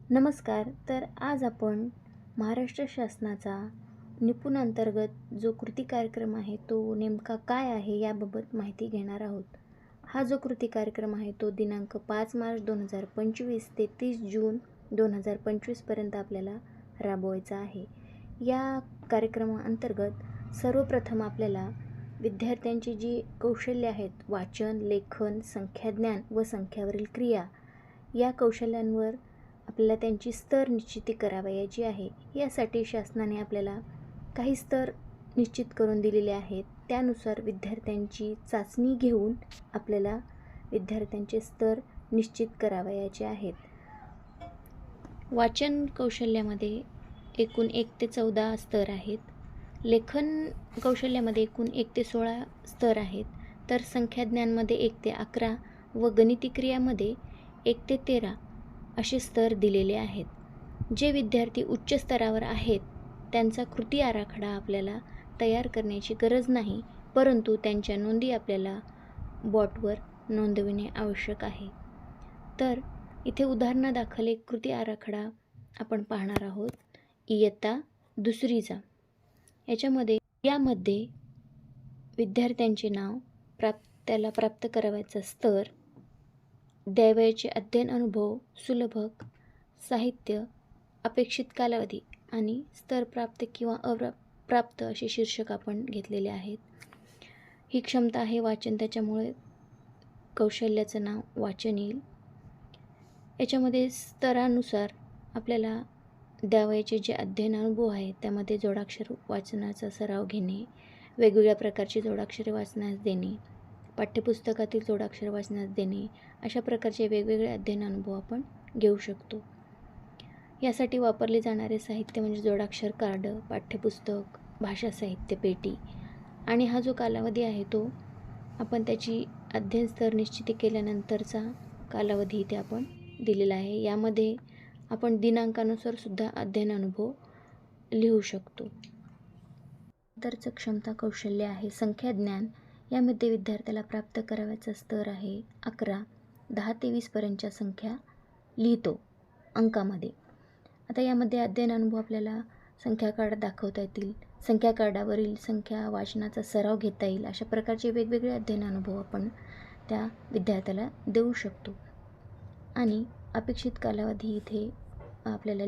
नमस्कार. तर आज आपण महाराष्ट्र शासनाचा निपुण अंतर्गत जो कृती कार्यक्रम आहे तो नेमका काय आहे याबाबत माहिती घेणार आहोत. हा जो कृती कार्यक्रम आहे तो दिनांक 5 मार्च 2025 ते 30 जून 2025 पर्यंत आपल्याला राबवायचा आहे. या कार्यक्रमाअंतर्गत सर्वप्रथम आपल्याला विद्यार्थ्यांची जी कौशल्य आहेत, वाचन, लेखन, संख्याज्ञान व संख्यावरील क्रिया, या कौशल्यांवर आपल्याला त्यांची स्तर निश्चिती करावयाची आहे. यासाठी शासनाने आपल्याला काही स्तर निश्चित करून दिलेले आहेत. त्यानुसार विद्यार्थ्यांची चाचणी घेऊन आपल्याला विद्यार्थ्यांचे स्तर निश्चित करावयाचे आहेत. वाचन कौशल्यामध्ये एकूण 1 ते 14 स्तर आहेत. लेखन कौशल्यामध्ये एकूण 1 ते 16 स्तर आहेत. तर संख्याज्ञानमध्ये 1 ते 11 व गणिती क्रियामध्ये 1 ते 13 असे स्तर दिलेले आहेत. जे विद्यार्थी उच्च स्तरावर आहेत त्यांचा कृती आराखडा आपल्याला तयार करण्याची गरज नाही, परंतु त्यांच्या नोंदी आपल्याला बोर्डवर नोंदविणे आवश्यक आहे. तर इथे उदाहरणादाखल एक कृती आराखडा आपण पाहणार आहोत. इयत्ता दुसरीचा. यामध्ये विद्यार्थ्यांचे नाव, त्याला प्राप्त करावयाचा स्तर, द्यावयाचे अध्ययन अनुभव, सुलभक, साहित्य, अपेक्षित कालावधी आणि स्तर प्राप्त किंवा अप्राप्त असे शीर्षक आपण घेतलेले आहेत. ही क्षमता आहे वाचन, त्याच्यामुळे कौशल्याचं नाव वाचन येईल. याच्यामध्ये स्तरानुसार आपल्याला द्यावयाचे जे अध्ययन अनुभव आहे त्यामध्ये जोडाक्षर वाचनाचा सराव घेणे, वेगवेगळ्या प्रकारची जोडाक्षरे वाचण्यास देणे, पाठ्यपुस्तकातील जोडाक्षर वाचण्यास देणे, अशा प्रकारचे वेगवेगळे अध्ययन अनुभव आपण घेऊ शकतो. यासाठी वापरले जाणारे साहित्य म्हणजे जोडाक्षर कार्ड, पाठ्यपुस्तक, भाषा साहित्य पेटी. आणि हा जो कालावधी आहे तो आपण त्याची अध्ययन स्तर निश्चित केल्यानंतरचा कालावधी इथे आपण दिलेला आहे. यामध्ये आपण दिनांकानुसार सुद्धा अध्ययन अनुभव लिहू शकतो. नंतरचं क्षमता कौशल्य आहे संख्याज्ञान. यामध्ये विद्यार्थ्याला प्राप्त करावयाचा स्तर आहे 11. 10 ते 20 पर्यंतच्या संख्या लिहितो अंकामध्ये. आता यामध्ये अध्ययन अनुभव आपल्याला संख्या कार्ड दाखवता येतील, संख्या कार्डावरील संख्या वाचनाचा सराव घेता येईल. अशा प्रकारचे वेगवेगळे अध्ययन अनुभव आपण त्या विद्यार्थ्याला देऊ शकतो. आणि अपेक्षित कालावधी इथे आपल्याला